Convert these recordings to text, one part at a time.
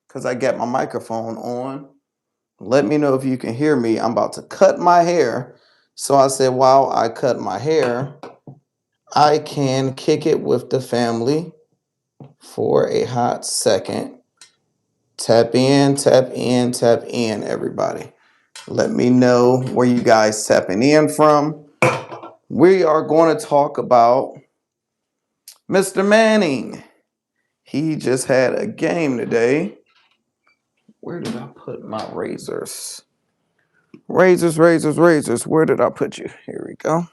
because I got my microphone on. Let me know if you can hear me. I'm about to cut my hair. So I said, while I cut my hair, I can kick it with the family for a hot second. Tap in, tap in, tap in, everybody. Let me know where you guys tapping in from. We are going to talk about Mr. Manning. He just had a game today. Where did I put my razors? Razors, razors, razors. Where did I put you? Here we go.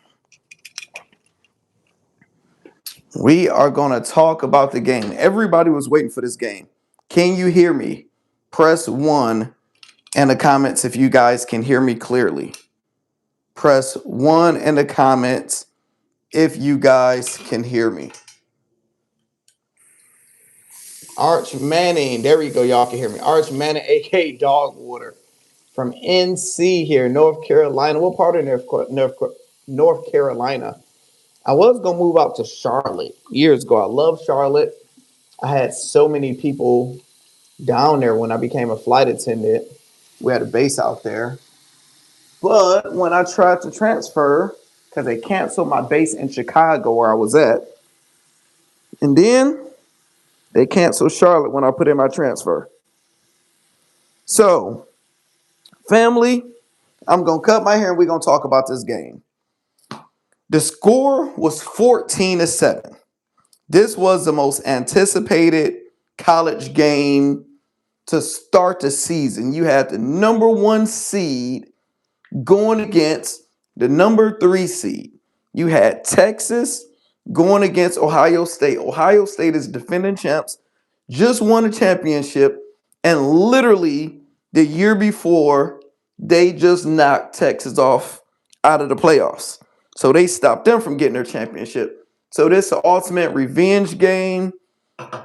We are going to talk about the game. Everybody was waiting for this game. Can you hear me? Press 1 in the comments if you guys can hear me clearly. Press 1 in the comments if you guys can hear me. Arch Manning. There we go. Y'all can hear me. Arch Manning, a.k.a. Dogwater. From NC here, North Carolina. What part of North Carolina? I was going to move out to Charlotte years ago. I love Charlotte. I had so many people down there when I became a flight attendant. We had a base out there. But when I tried to transfer, because they canceled my base in Chicago where I was at, and then they canceled Charlotte when I put in my transfer. So, family, I'm going to cut my hair and we're going to talk about this game. The score was 14-7. This was the most anticipated college game to start the season. You had the number 1 seed going against the number 3 seed. You had Texas going against Ohio State. Ohio State is defending champs, just won a championship, and literally the year before, they just knocked Texas off out of the playoffs. So they stopped them from getting their championship. So this is an ultimate revenge game.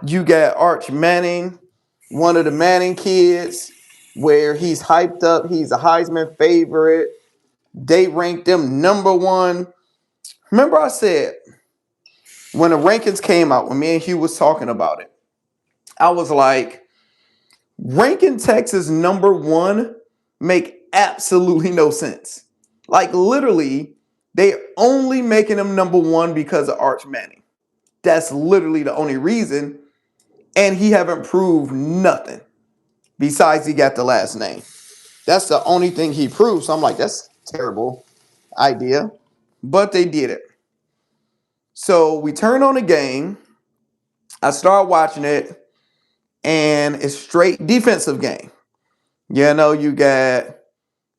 You got Arch Manning, one of the Manning kids, where he's hyped up. He's a Heisman favorite. They ranked them number 1. Remember I said, when the rankings came out, when me and Hugh was talking about it, I was like, ranking Texas number 1 make absolutely no sense. Like literally, they only making them number 1 because of Arch Manning. That's literally the only reason. And he haven't proved nothing besides he got the last name. That's the only thing he proved. So I'm like, that's a terrible idea. But they did it. So we turn on the game. I start watching it, and it's straight defensive game. You know, you got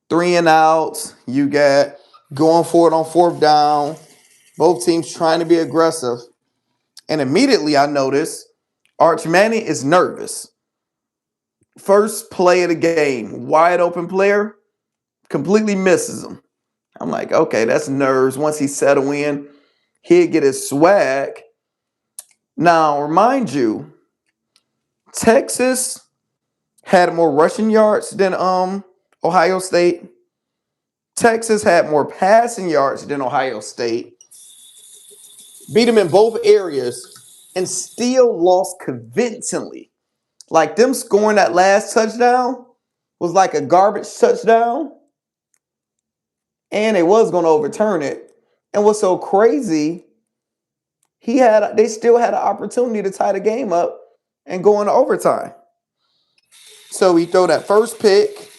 3 and outs. You got going for it on 4th down. Both teams trying to be aggressive. And immediately I notice Arch Manning is nervous. First play of the game, wide open player, completely misses him. I'm like, okay, that's nerves. Once he settle in, he'll get his swag. Now, remind you, Texas had more rushing yards than Ohio State. Texas had more passing yards than Ohio State. Beat them in both areas and still lost convincingly. Like them scoring that last touchdown was like a garbage touchdown. And they was going to overturn it. And what's so crazy, they still had an opportunity to tie the game up and go into overtime. So he threw that first pick,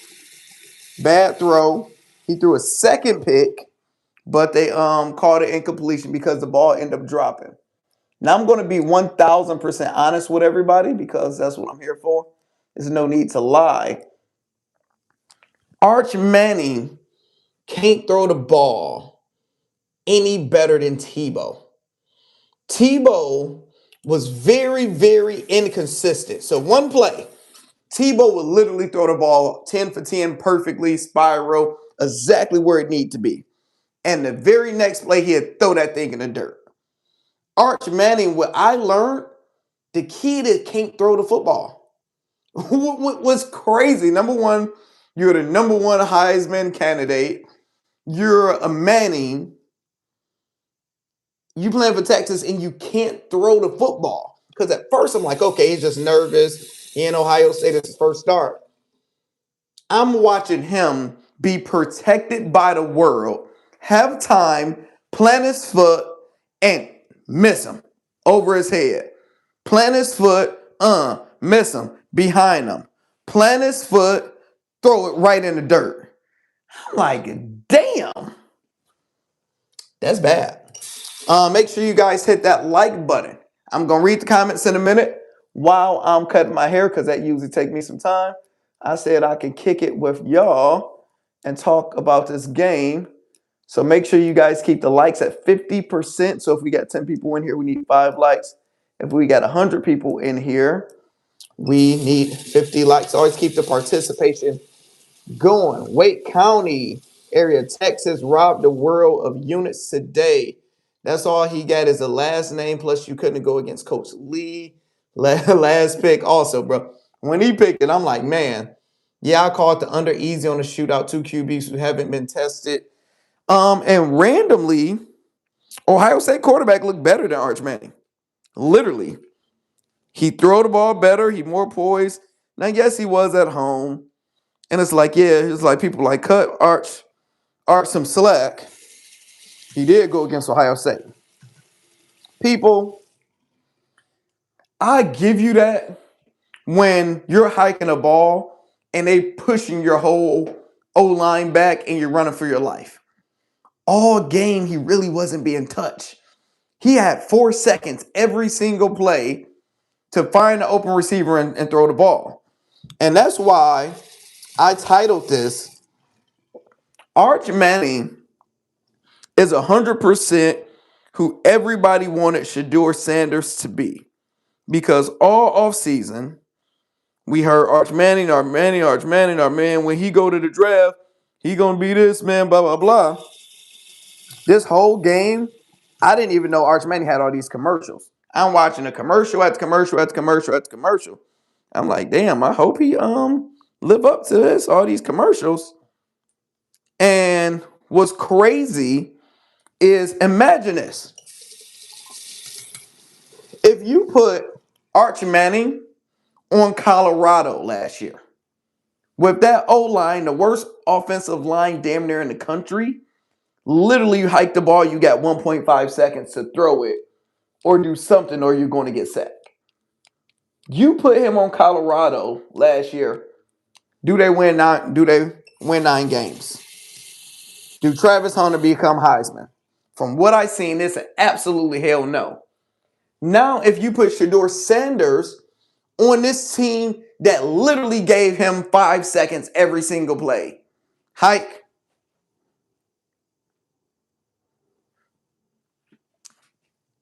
bad throw. He threw a second pick, but they called it incompletion because the ball ended up dropping. Now I'm going to be 1,000% honest with everybody because that's what I'm here for. There's no need to lie. Arch Manning can't throw the ball any better than Tebow. Tebow was very, very inconsistent. So one play, Tebow would literally throw the ball 10 for 10 perfectly, spiral, exactly where it needed to be. And the very next play, he'd throw that thing in the dirt. Arch Manning, what I learned, the kid can't throw the football. What's crazy, number 1, you're the number 1 Heisman candidate. You're a Manning. You playing for Texas and you can't throw the football. Because at first I'm like, okay, he's just nervous. He in Ohio State is his first start. I'm watching him be protected by the world, have time, plant his foot, and miss him over his head. Plant his foot, miss him behind him. Plant his foot, throw it right in the dirt. I'm like, damn, that's bad. Make sure you guys hit that like button. I'm going to read the comments in a minute while I'm cutting my hair because that usually takes me some time. I said I can kick it with y'all and talk about this game. So make sure you guys keep the likes at 50%. So if we got 10 people in here, we need 5 likes. If we got 100 people in here, we need 50 likes. Always keep the participation going. Wake County area, Texas robbed the world of units today. That's all he got is a last name. Plus, you couldn't go against Coach Lee. Last pick also, bro. When he picked it, I'm like, man, yeah, I called the under easy on the shootout. 2 QBs who haven't been tested. And randomly, Ohio State quarterback looked better than Arch Manning. Literally. He threw the ball better. He more poised. Now, yes, he was at home. And it's like, yeah, it's like people like cut Arch some slack. He did go against Ohio State. People, I give you that when you're hiking a ball and they pushing your whole O-line back and you're running for your life. All game, he really wasn't being touched. He had 4 seconds every single play to find an open receiver and throw the ball. And that's why I titled this, Arch Manning is 100% who everybody wanted Shedeur Sanders to be. Because all offseason, we heard Arch Manning, Arch Manning, Arch Manning, our man. When he go to the draft, he going to be this, man, blah, blah, blah. This whole game, I didn't even know Arch Manning had all these commercials. I'm watching a commercial after commercial after commercial after commercial. I'm like, damn, I hope he live up to this, all these commercials. And what's crazy is, imagine this. If you put Arch Manning on Colorado last year, with that O-line, the worst offensive line damn near in the country, literally you hike the ball, you got 1.5 seconds to throw it or do something or you're going to get sacked. You put him on Colorado last year, do they win 9 games? Do Travis Hunter become Heisman? From what I've seen, it's an absolutely hell no. Now, if you put Shedeur Sanders on this team that literally gave him 5 seconds every single play, hike.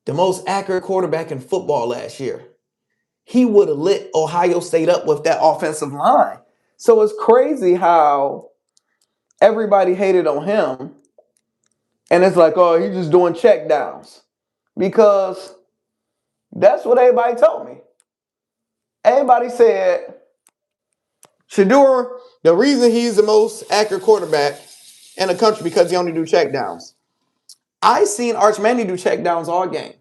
The most accurate quarterback in football last year. He would have lit Ohio State up with that offensive line. So it's crazy how everybody hated on him. And it's like, oh, he's just doing check downs. Because that's what everybody told me. Everybody said, Shedeur, the reason he's the most accurate quarterback in the country because he only do check downs. I seen Arch Manning do check downs all game.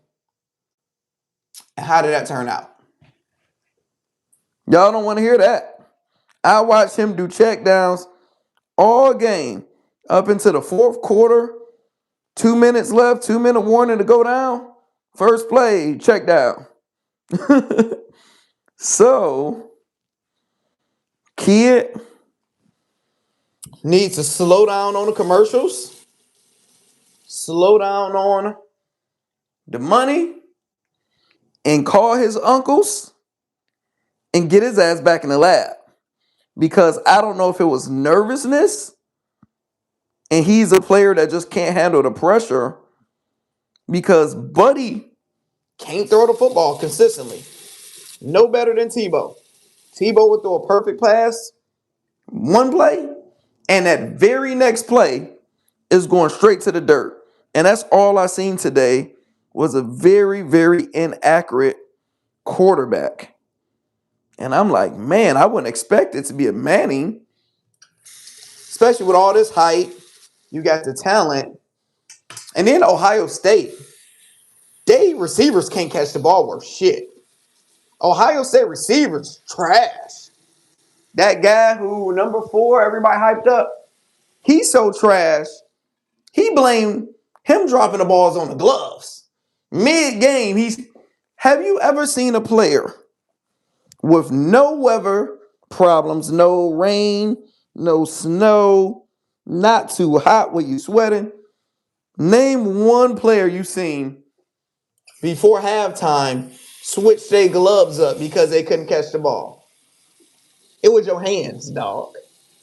And how did that turn out? Y'all don't want to hear that. I watched him do check downs all game up into the 4th quarter. 2 minutes left, 2-minute warning to go down. First play, check down. So, kid needs to slow down on the commercials, slow down on the money, and call his uncles and get his ass back in the lab. Because I don't know if it was nervousness and he's a player that just can't handle the pressure because Buddy can't throw the football consistently. No better than Tebow. Tebow would throw a perfect pass one play, and that very next play is going straight to the dirt. And that's all I seen today was a very, very inaccurate quarterback. And I'm like, man, I wouldn't expect it to be a Manning, especially with all this height. You got the talent. And then Ohio State, they receivers can't catch the ball worth shit. Ohio State receivers trash. That guy who number 4, everybody hyped up. He's so trash. He blamed him dropping the balls on the gloves. Mid game, he's. Have you ever seen a player with no weather problems, no rain, no snow, not too hot when you sweating? Name one player you've seen before halftime switch their gloves up because they couldn't catch the ball. It was your hands, dog.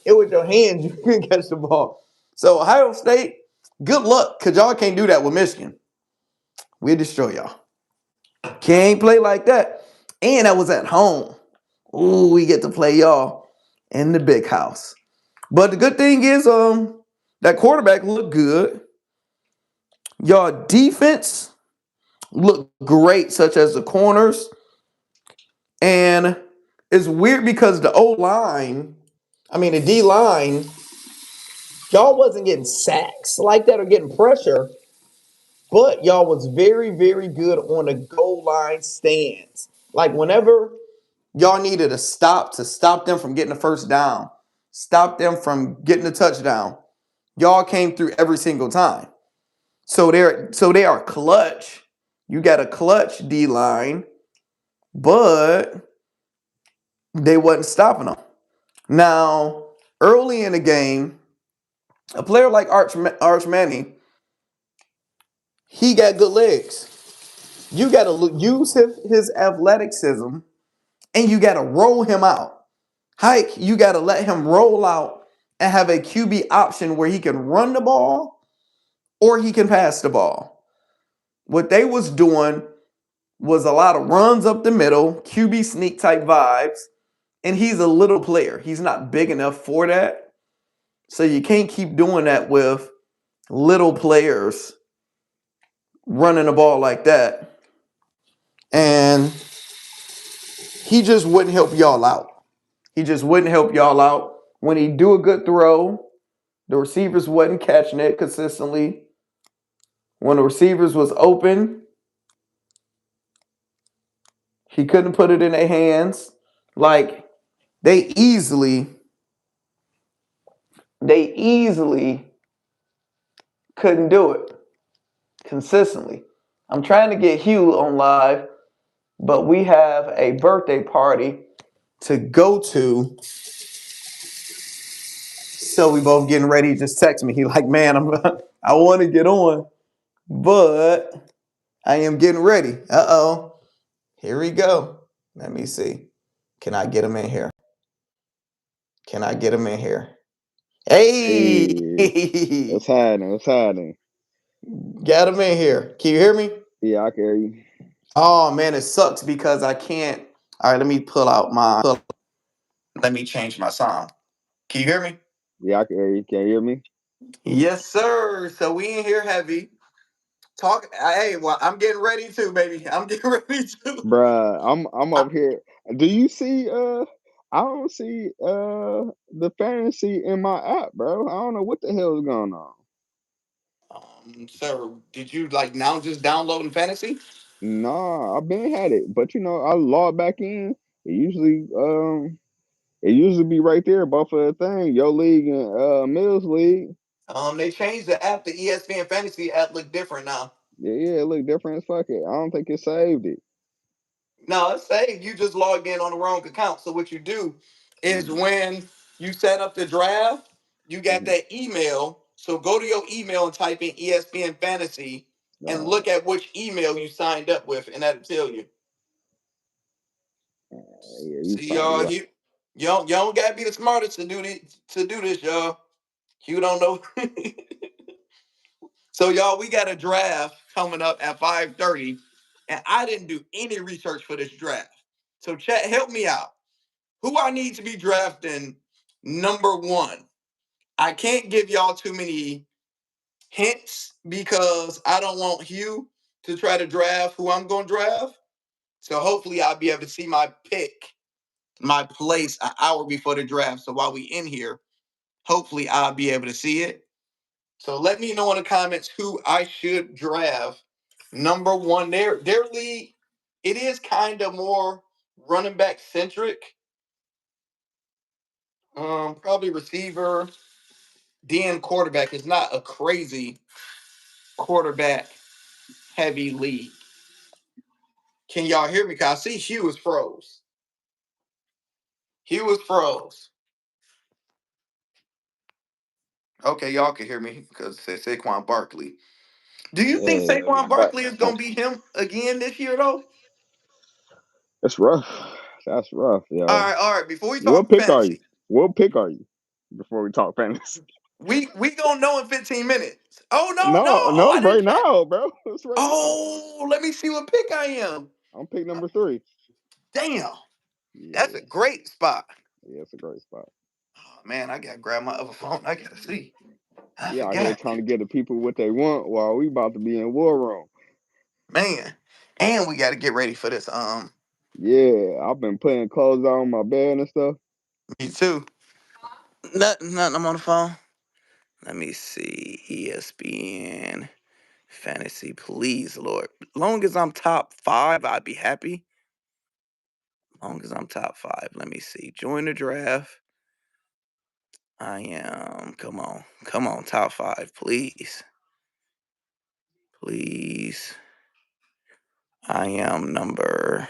It was your hands. You couldn't catch the ball. So Ohio State, good luck, because y'all can't do that with Michigan. We'll destroy y'all. Can't play like that. And I was at home. Ooh, we get to play y'all in the big house. But the good thing is, that quarterback looked good. Y'all defense looked great, such as the corners. And it's weird because the the D line, y'all wasn't getting sacks like that or getting pressure, but y'all was very, very good on the goal line stands. Like whenever y'all needed a stop to stop them from getting the first down, stop them from getting the touchdown, y'all came through every single time. They are clutch. You got a clutch D line, but they wasn't stopping them. Now, early in the game, a player like Arch Manning, he got good legs. You got to use his athleticism, and you got to roll him out. Hike, you got to let him roll out and have a QB option where he can run the ball or he can pass the ball. What they was doing was a lot of runs up the middle, QB sneak type vibes, and he's a little player. He's not big enough for that. So you can't keep doing that with little players running the ball like that. And he just wouldn't help y'all out. He just wouldn't help y'all out. When he do a good throw, the receivers wasn't catching it consistently. When the receivers was open, he couldn't put it in their hands. Like they easily couldn't do it consistently. I'm trying to get Hugh on live, but we have a birthday party to go to. So we both getting ready. He just text me. He like, man, I want to get on, but I am getting ready. Uh-oh. Here we go. Let me see. Can I get him in here? Can I get him in here? Hey! Hey, what's happening? What's happening? Got him in here. Can you hear me? Yeah, I can hear you. Oh man, it sucks because I can't. All right, let me pull out my. Let me change my sound. Can you hear me? Yeah, I can hear you. Can you hear me? Yes, sir. So we in here heavy. Talk. Hey, well, I'm getting ready too, baby. I'm getting ready too. Bruh, I'm up here. Do you see I don't see the fantasy in my app, bro. I don't know what the hell is going on. Sir, did you like now just downloading fantasy? Nah, I've been had it. But I log back in. It usually be right there, both of the thing. Your league and Mills League. They changed the app. The ESPN Fantasy app look different now. Yeah, it look different as fuck it. I don't think it saved it. No, it's saying you just logged in on the wrong account. So what you do is Mm, when you set up the draft, you got mm. that email. So go to your email and type in ESPN Fantasy and Nah, look at which email you signed up with, and that'll tell you. yeah, you See, funny. y'all, Yeah. you don't gotta be the smartest to do this, y'all. You don't know. So y'all, we got a draft coming up at 5:30, and I didn't do any research for this draft. So chat, help me out. Who I need to be drafting number one? I can't give y'all too many hints because I don't want Hugh to try to draft who I'm going to draft. So hopefully I'll be able to see my pick, my place an hour before the draft. So while we in here, hopefully I'll be able to see it. So let me know in the comments who I should draft number one. Their league, it is kind of more running back centric. Probably receiver, then quarterback. It's not a crazy quarterback heavy league. Can y'all hear me? Cause I see Hugh is froze. Hugh is froze. Okay, y'all can hear me because it says Saquon Barkley. Do you think Yeah, Saquon you're back. Barkley is gonna be him again this year though? That's rough. That's rough, yo. All right. Before we What talk pick are you? fantasy, What pick are you? Before we talk fantasy. we gonna know in 15 minutes. Oh no, No, no, no, I it's didn't right check. now, bro. It's right now. Oh, let me see what pick I am. I'm pick number 3. Damn, that's a Yeah, great spot. yeah, it's a great spot. Oh man, I gotta grab my other phone. I gotta see. I We out here forgot. trying to get the people what they want while we about to be in war room. Man. And we gotta get ready for this. Yeah, I've been putting clothes on my bed and stuff. Me too. Nothing, I'm on the phone. Let me see. ESPN fantasy, please, Lord. Long as I'm top 5, I'd be happy. Long as I'm top 5. Let me see. Join the draft. I am. Come on, top 5, please. Please. I am number.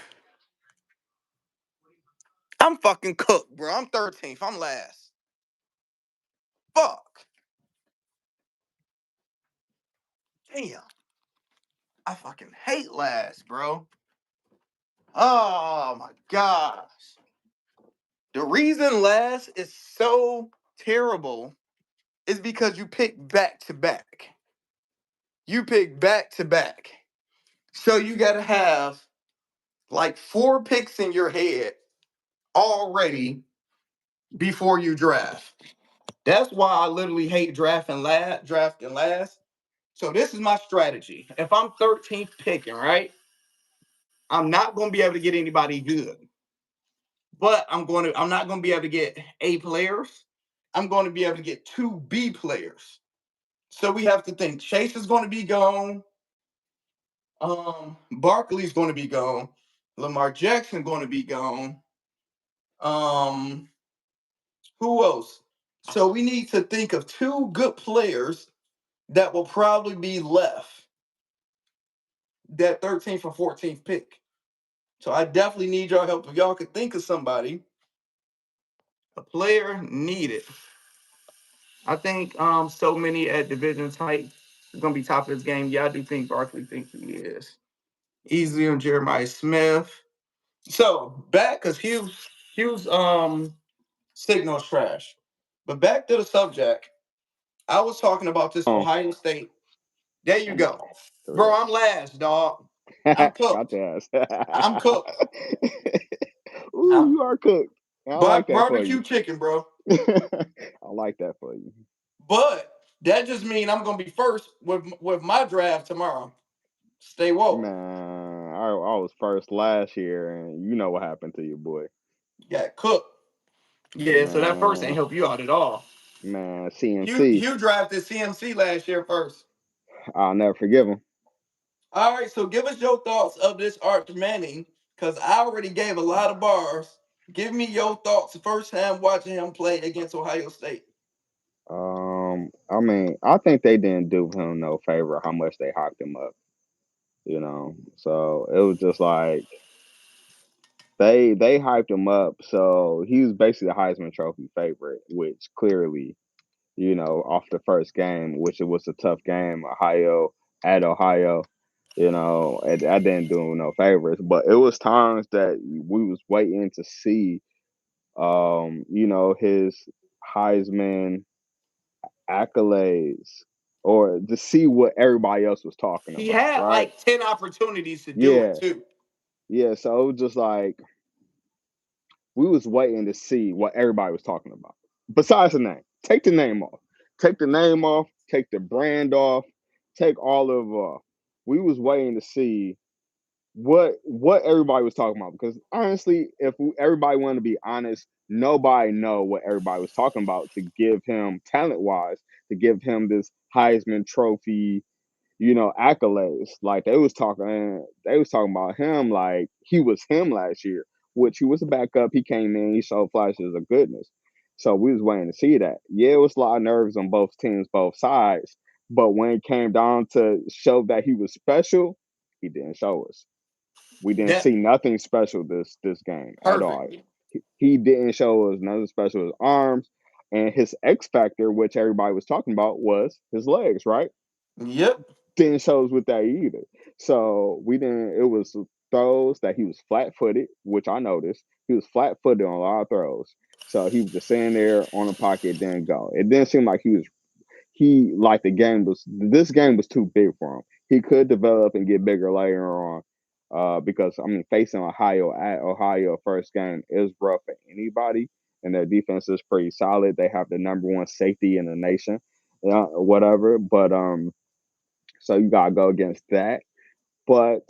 I'm fucking cooked, bro. I'm 13th. I'm last. Fuck. Damn. I fucking hate last, bro. Oh my gosh. The reason last is so terrible is because you pick back to back. You pick back to back. So you gotta have like 4 picks in your head already before you draft. That's why I literally hate drafting last. So this is my strategy. If I'm 13th picking, right? I'm not gonna be able to get anybody good. But I'm not gonna be able to get A players. I'm gonna be able to get 2 B players. So we have to think Chase is gonna be gone. Barkley's gonna be gone. Lamar Jackson gonna be gone. Um, who else? So we need to think of 2 good players that will probably be left that 13th or 14th pick. So I definitely need y'all help. If y'all could think of somebody, a player needed. I think so many at division tight is gonna be top of this game. Yeah, I do think Barkley thinks he is. Easily on Jeremiah Smith. So back because Hughes signals trash. But back to the subject. I was talking about this Oh, Ohio State. There you I'm go. Bro, correct. I'm last, dog. I'm About cooked. to ask. I'm cooked. Ooh, I'm you are cooked. I like that for you. barbecue chicken, bro. I like that for you. But that just means I'm gonna be first with my draft tomorrow. Stay woke. Man, I was first last year, and you know what happened to your boy. You got cooked. Yeah, so that first ain't Man, help you out at all. man, Hugh CMC, Hugh drafted CMC last year first. I'll never forgive him. All right, so give us your thoughts of this Arch Manning, because I already gave a lot of bars. Give me your thoughts first time watching him play against Ohio State. I mean, I think they didn't do him no favor how much they hyped him up, So it was just like they hyped him up, so he was basically the Heisman Trophy favorite, which clearly, off the first game, which it was a tough game, Ohio at Ohio, I didn't do him no favors, but it was times that we was waiting to see, his Heisman accolades or to see what everybody else was talking He about, had right? like 10 opportunities to do it Yeah, too. yeah. So it was just like we was waiting to see what everybody was talking about. Besides the name, take the name off, take the name off, take the brand off, take all of. We was waiting to see what everybody was talking about because honestly, if everybody wanted to be honest, nobody know what everybody was talking about to give him talent wise, to give him this Heisman Trophy, accolades. Like they was talking about him like he was him last year, which he was a backup. He came in, he showed flashes of goodness. So we was waiting to see that. Yeah, it was a lot of nerves on both teams, both sides. But when it came down to show that he was special, he didn't show us. We didn't That see nothing special this game at all. perfect. He didn't show us nothing special. His arms and his X factor, which everybody was talking about, was his legs. Right? Yep. Didn't show us with that either. So we didn't. It was throws that he was flat footed, which I noticed. He was flat footed on a lot of throws. So he was just sitting there on the pocket, didn't go. It didn't seem like he like the game was this game was too big for him. He could develop and get bigger later on. Because I mean, facing Ohio at Ohio first game is rough for anybody, and their defense is pretty solid. They have the number one safety in the nation, whatever. But so you gotta go against that. But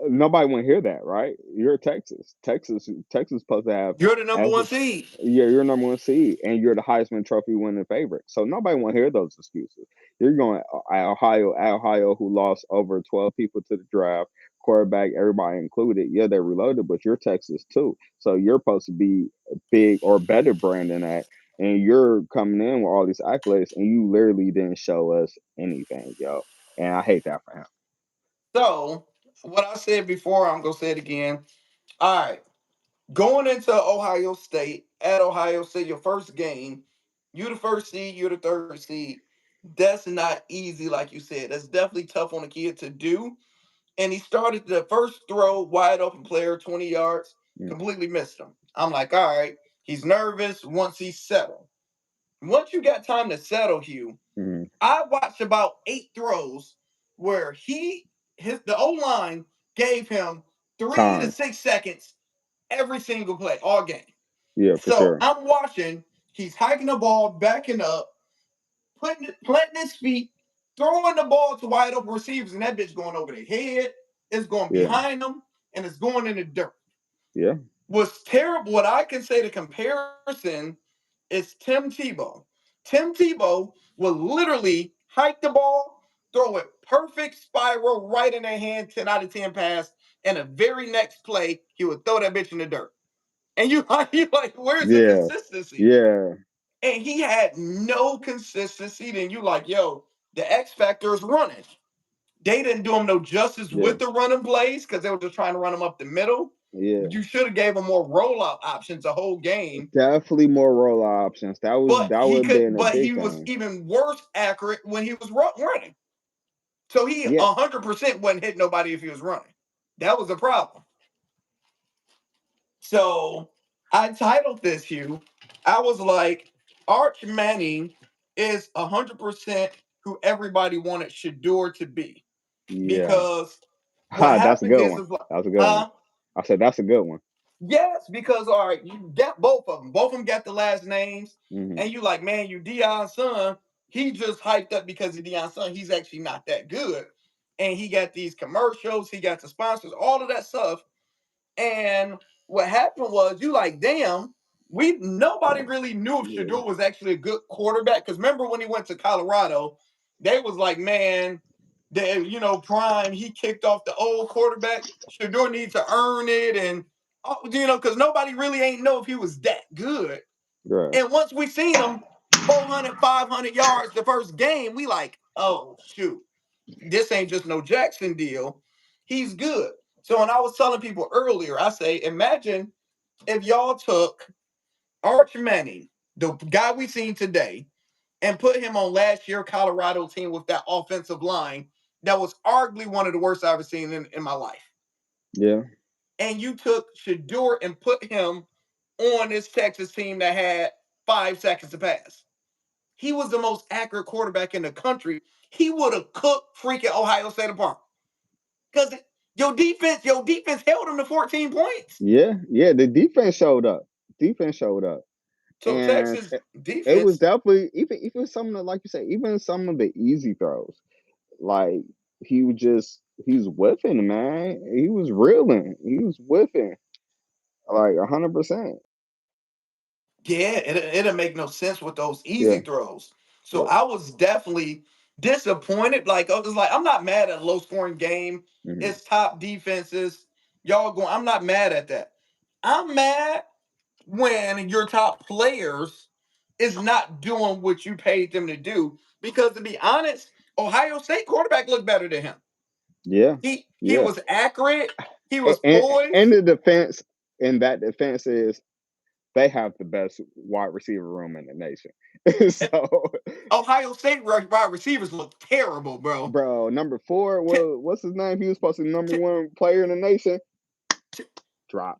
nobody want to hear that, right? You're Texas. Texas supposed to have You're the number as one seed. yeah, you're number one seed, and you're the Heisman Trophy winning favorite. So nobody want to hear those excuses. You're going at Ohio, who lost over 12 people to the draft, quarterback, everybody included. Yeah, they're reloaded, but you're Texas too. So you're supposed to be a big or better brand than that. And you're coming in with all these accolades, and you literally didn't show us anything, yo. And I hate that for him. So, what I said before, I'm gonna say it again. All right, going into Ohio State at Ohio State, your first game, you the first seed, you're the third seed. That's not easy, like you said. That's definitely tough on a kid to do. And he started the first throw, wide open player, 20 yards, Mm, completely missed him. I'm like, all right, he's nervous once he's settled. Once you got time to settle, Hugh, mm, I watched about 8 throws where the O line gave him 3 to time. 6 seconds every single play, all game. Yeah, for So sure. I'm watching, he's hiking the ball, backing up, planting his feet, throwing the ball to wide open receivers, and that bitch going over their head, it's going Yeah, behind them, and it's going in the dirt. yeah, What's terrible, what I can say the comparison is Tim Tebow. Tim Tebow will literally hike the ball, throw it perfect spiral right in their hand, 10 out of 10 pass, and the very next play, he would throw that bitch in the dirt. And you like, where's the yeah, consistency? yeah, And he had no consistency. Then you like, yo, the X factor is running. They didn't do him no justice yeah, with the running plays because they were just trying to run him up the middle. yeah. You should have gave him more rollout options the whole game. Definitely more roll options. But That he would have could, been a but big he was thing. even worse accurate when he was running. So he Yeah, 100% wasn't hitting nobody if he was running. That was the problem. So I titled this, Hugh. I was like, Arch Manning is 100% who everybody wanted Shedeur to be. yeah. Because what Ha, that's a happened good is, one. like, That's a good one. huh? I said that's a good one. Yes, because all right, you got both of them. Both of them got the last names, Hmm. and you like, man, you Dion's son. He just hyped up because of Dion's son. He's actually not that good, and he got these commercials. He got the sponsors, all of that stuff. And what happened was, you like, damn, we nobody really knew if Yeah, Shedeur was actually a good quarterback. Because remember when he went to Colorado, they was like, man, Prime, he kicked off the old quarterback. Shedeur needs to earn it, and because nobody really ain't know if he was that good. yeah, And once we seen him 400, 500 yards the first game, we like, oh shoot, this ain't just no Jackson deal. He's good. So when I was telling people earlier, I say, imagine if y'all took Arch Manning, the guy we seen today, and put him on last year Colorado team with that offensive line that was arguably one of the worst I've ever seen in my life. yeah, And you took Shedeur and put him on this Texas team that had 5 seconds to pass. He was the most accurate quarterback in the country. He would have cooked freaking Ohio State apart. Because your defense held him to 14 points. yeah, yeah. The defense showed up. Defense showed up, So and Texas it was defense, definitely even some of the, like you said, even some of the easy throws. Like he's whiffing, man. He was reeling. He was whiffing like 100%. yeah, it'll make no sense with those Yeah, easy throws. So yeah. I was definitely disappointed. Like I was like, I'm not mad at a low scoring game. Hmm. It's top defenses. Y'all going. I'm not mad at that. I'm mad when your top players is not doing what you paid them to do. Because to be honest, Ohio State quarterback looked better than him. Yeah, He yeah. was accurate. He was And poised. the defense in that defense is they have the best wide receiver room in the nation. So, Ohio State wide receivers look terrible, bro. bro, number four, T- what's his name? He was supposed to be number t- one player in the nation. t- Drop.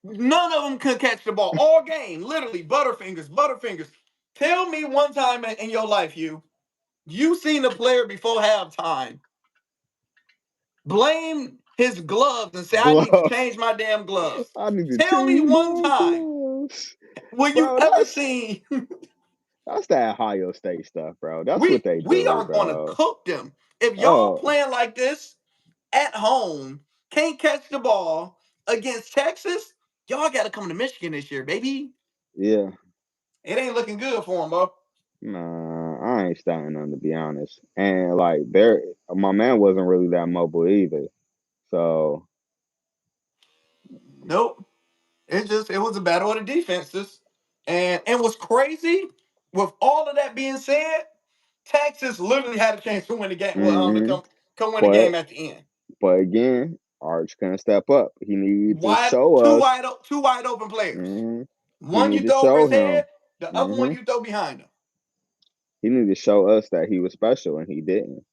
None of them could catch the ball all game. Literally, butterfingers, butterfingers. Tell me one time in your life, you seen a player before halftime blame his gloves and say, "I need to Gloves. change my damn gloves." I need to Tell me change one my time gloves. when you Bro, ever seen that's that Ohio State stuff, bro. That's what they we do, are going to bro. cook them if y'all Oh, playing like this at home, can't catch the ball against Texas. Y'all got to come to Michigan this year, baby. yeah. It ain't looking good for them, bro. Nah, I ain't starting them to be honest. And like my man wasn't really that mobile either. So Nope. It was a battle of the defenses. And what's crazy, with all of that being said, Texas literally had a chance to win the game. Well, to hmm come win the but game at the end. again, Arch couldn't step up. He needed to Wide show two us. wide two wide open players. hmm He One you needed to throw over show his head, him. the other one hmm you throw behind him. He needed to show us that he was special, and he didn't.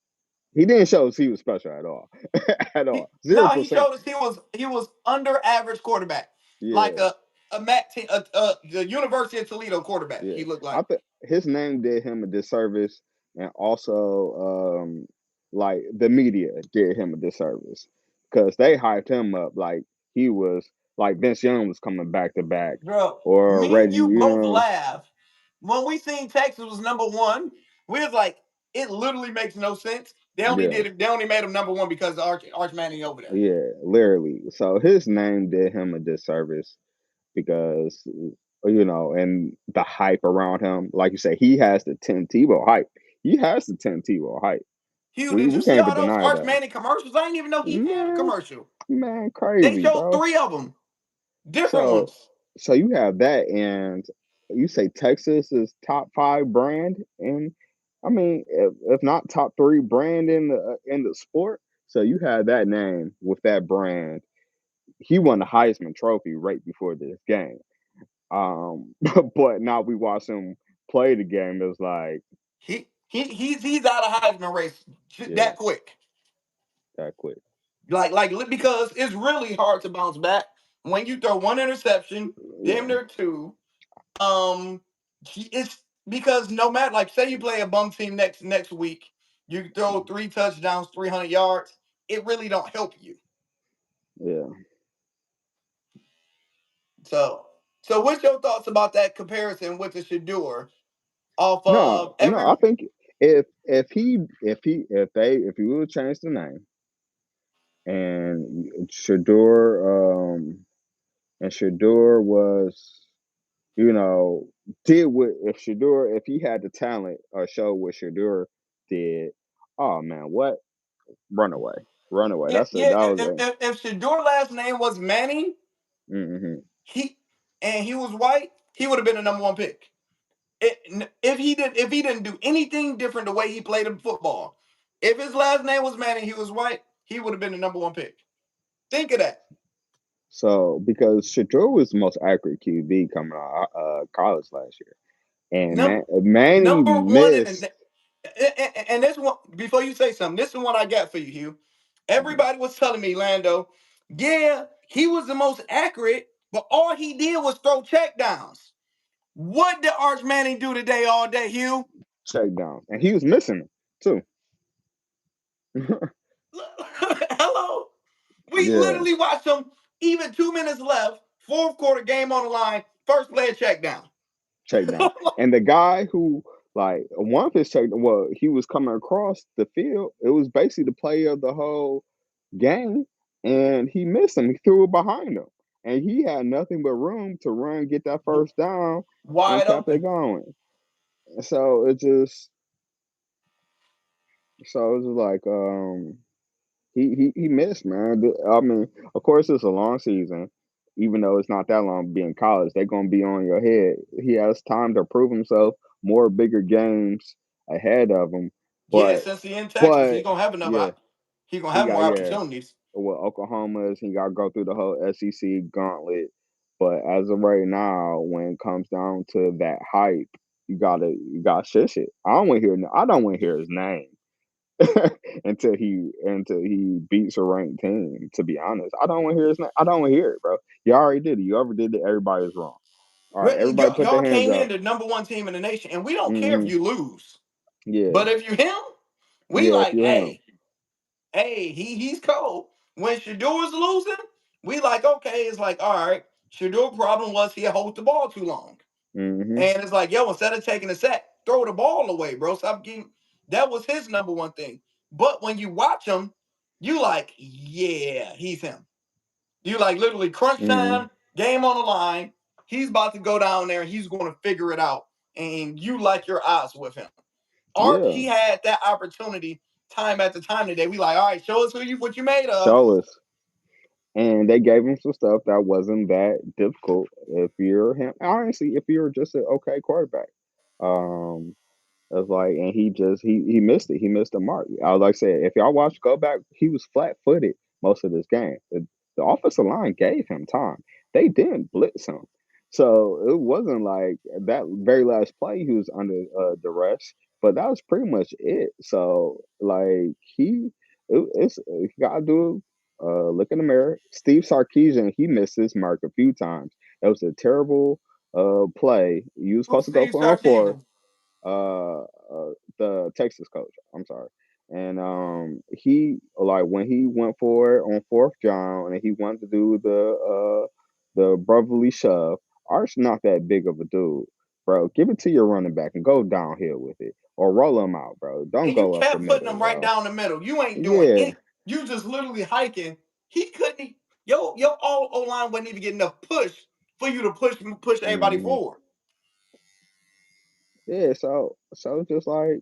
He didn't show us he was special at all. At all. Zero No, he percent. showed us he was under average quarterback, like Yeah. the University of Toledo quarterback. Yeah, He looked I like think his name did him a disservice, and also like the media did him a disservice because they hyped him up like he was like Vince Young was coming back to back, bro. or Me and Reggie. you You both know, laughed when we seen Texas was number one. We was like, it literally makes no sense. They only yeah, did it. They only made him number one because of Arch Manning over there. yeah, literally. So his name did him a disservice because and the hype around him, like you say, he has the Tim Tebow hype. He has the Tim Tebow hype. Hugh, We did you we see can't all even those deny Arch that. Manning commercials? I didn't even know he had a Man, commercial. man, They crazy, showed bro. three of them, different So, ones. so you have that, and you say Texas is top five brand, and I mean, if not top three brand in the sport. So you have that name with that brand. He won the Heisman Trophy right before this game. But now we watch him play the game. It's like, He's out of Heisman race yeah, that quick. that quick. Because it's really hard to bounce back when you throw one interception, damn Yeah, near two. Um, it's because no matter, like, say you play a bum team next week, you throw three touchdowns, 300 yards. It really don't help you. yeah. So, so what's your thoughts about that comparison with the Shedeur off No, of no. every? I think if he would change the name and Shedeur was, did what if Shedeur if he had the talent or show what Shedeur did, oh man, what runaway. Runaway. Yeah, That's it. yeah. That was If Shedeur last name was Manning, hmm he and he was white, he would have been the number one pick. If he didn't do anything different the way he played in football, if his last name was Manning, he was white, he would have been the number one pick. Think of that. so because Shedeur was the most accurate QB coming out college last year. And Number Manny number one missed and this one before you say something, this is what I got for you, Hugh. mhm, Everybody was telling me, Lando, yeah, he was the most accurate, but all he did was throw check downs. What did Arch Manning do today all day, Hugh? check down. And he was missing it too. Hello? We Yeah, literally watched him, even 2 minutes left, fourth quarter game on the line, first play check down. check down. And the guy who, like, one of his check, well, he was coming across the field. It was basically the play of the whole game, and he missed him. He threw it behind him, and he had nothing but room to run, get that first down, and Wide kept it open. going. So it just, so it was like, he missed, man. I mean, of course, it's a long season. even though it's not that long being college, they're gonna be on your head. He has time to prove himself, more bigger games ahead of him. Yeah, But since he in Texas, he but gonna have enough. yeah, He gonna he have got more yeah. opportunities. With Oklahoma's, he got to go through the whole SEC gauntlet. But as of right now, when it comes down to that hype, you gotta shush it. I don't want to hear his name until he beats a ranked team. To be honest, I don't want to hear his name. I don't want to hear it, bro. You already did it. You ever did it. Everybody's wrong. All right, everybody put their Y'all hands came in up. the number one team in the nation, and we don't care if Hmm. you lose. Yeah, But if you him, we yeah. If like, you're him. hey, he's cold. When Shedeur's losing, we like, okay, it's like, all right, Shedeur problem was he hold the ball too long. Hmm. And it's like, yo, instead of taking a sack, throw the ball away, bro. Stop getting that was his number one thing. But when you watch him, you like, yeah, he's him. You like literally crunch Hmm. time, game on the line. He's about to go down there and he's going to figure it out. And you like your odds with him. Yeah. He had that opportunity time after time today. We like, all right, show us what you made of. Show us. And they gave him some stuff that wasn't that difficult. If you're him, honestly, if you're just an okay quarterback, um, it's like, and he missed it. He missed the mark. I like I said, if y'all watch go back, he was flat footed most of this game. The offensive line gave him time. They didn't blitz him, so it wasn't like that very last play he was under duress. But that was pretty much it. So like it's you gotta do look in the mirror. Steve Sarkisian, he missed his mark a few times. That was a terrible play. You was Who's supposed to go Steve for and four, Sarkisian? the Texas coach. I'm sorry. And he like when he went for it on fourth down and he wanted to do the brotherly shove. Arch not that big of a dude, bro. Give it to your running back and go downhill with it or roll him out, bro. Don't And you go up the kept putting middle, him right bro. down the middle. You ain't doing Yeah. it. You just literally hiking. He couldn't. Your all O line wasn't even getting enough push for you to push everybody Hmm. forward. Yeah. So just like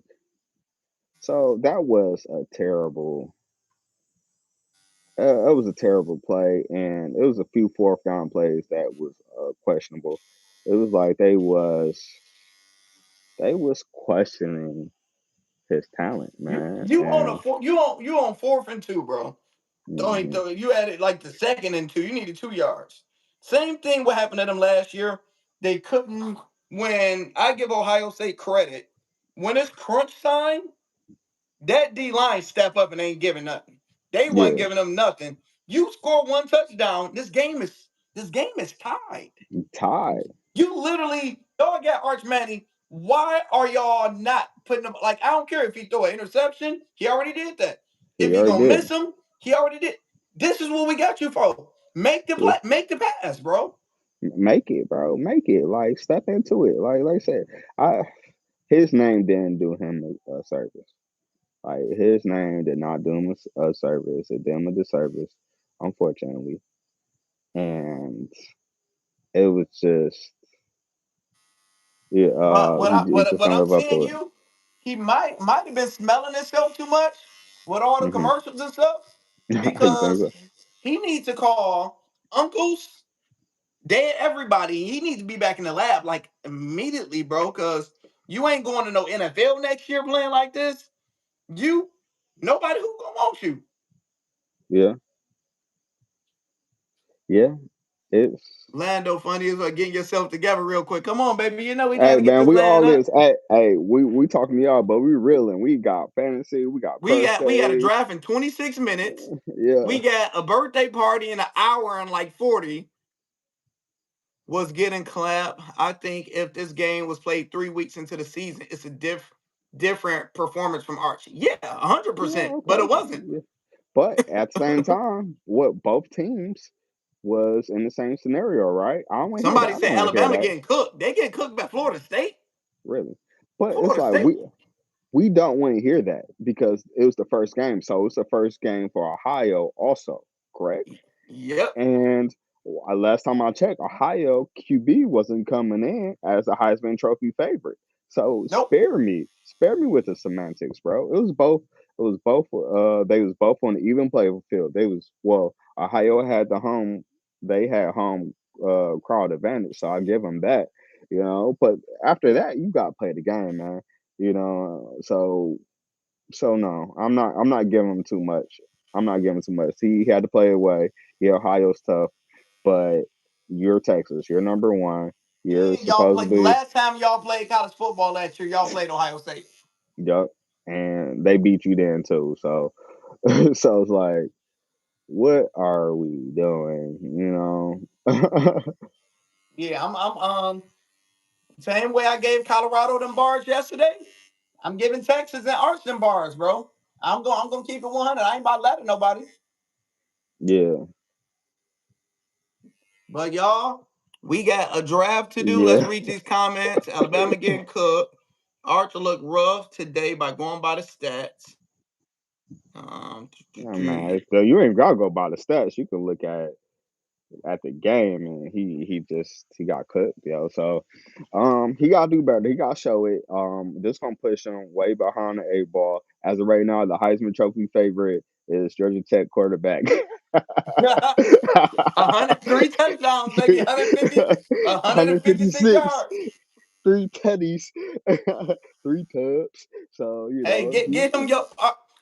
so that was a terrible it was a terrible play, and it was a few fourth down plays that was questionable. It was like they was questioning his talent, man. And You on 4th and 2, bro. mhm, You added like the 2nd and 2. You needed 2 yards. Same thing what happened to them last year. They couldn't. When I give Ohio State credit, when it's crunch time, that D line step up and ain't giving nothing. They wasn't yeah, giving them nothing. You score one touchdown, this game is tied. tied. You literally y'all got Arch Manning. Why are y'all not putting him like I don't care if he throw an interception, he already did that. If He he already gonna did. miss him, he already did. This is what we got you for. Make the Yeah, play, make the pass, bro. make it, bro. Make it. Like step into it. Like I said, I his name didn't do him a service. Like his name did not do him a service. It did him a disservice, unfortunately. And it was just yeah, he just What don't I'm live up seeing to it. you, he might have been smelling himself too much with all the Hmm. commercials and stuff You think because so? he needs to call uncles, dad, everybody. He needs to be back in the lab like immediately, bro. Because you ain't going to no NFL next year playing like this. You nobody who gonna want you. Yeah, yeah. It's Lando, funny as well. Getting yourself together real quick. Come on, baby. You know we got hey to get man, this we land all up. is hey we talking to y'all, but we reeling. We got fantasy, we got We had a birthdays. draft in 26 minutes. Yeah, We got a birthday party in an hour and like 40 was getting clapped. I think if this game was played 3 weeks into the season, it's a different performance from Archie. Yeah, hundred yeah, percent. But okay. it wasn't. Yeah. But at the same time, what both teams was in the same scenario, right? I don't want to hear that. Somebody I don't said want to hear Alabama that, getting cooked. They getting cooked by Florida State. really. But it's Florida like State. we don't want to hear that because it was the first game. So it's the first game for Ohio also, correct? Yep. And last time I checked, Ohio QB wasn't coming in as a Heisman Trophy favorite. So Nope. spare me with the semantics, bro. It was both. It was both. They was both on the even playing field. They was well. Ohio had the home. they had home crowd advantage, so I give them that. But after that, you got to play the game, man. So no, I'm not giving him too much. I'm not giving him too much. He had to play away. Yeah, Ohio's tough, but you're Texas. You're number one. You're And y'all played supposedly last time y'all played college football last year. Y'all played Ohio State. yup, and they beat you then too. So so it's like, what are we doing? Yeah, I'm same way I gave Colorado them bars yesterday. I'm giving Texas and Arch them bars, bro. I'm gonna keep it 100. I ain't about to lie to nobody. Yeah, But y'all, we got a draft to do. Let's yeah. read these comments. Alabama getting cooked. Archer looked rough today by going by the stats. Yeah, man. So you ain't gotta go by the stats. You can look at the game, and he got cooked, So he gotta do better. He gotta show it. This gonna push him way behind the eight ball. As of right now, the Heisman Trophy favorite is Georgia Tech quarterback. 103 touchdowns, baby. 156 156, yards. three teddies, three tubs. So Hey, get him your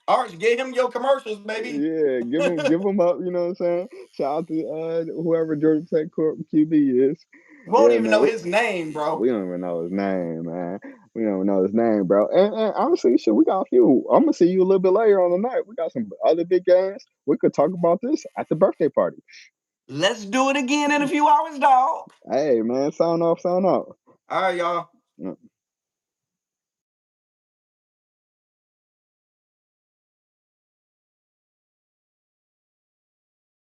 Arch. Get him your commercials, baby. yeah, give him up. You know what I'm saying? Shout out to whoever Georgia Tech QB is. Won't Yeah, even man. know his name, bro. We don't even know his name, man. We don't know his name, bro. And honestly, shit, we got a few. I'm gonna see you a little bit later on the night. We got some other big games. We could talk about this at the birthday party. Let's do it again in a few hours, dog. Hey, man, sound off, sound off. All right, y'all. Yeah.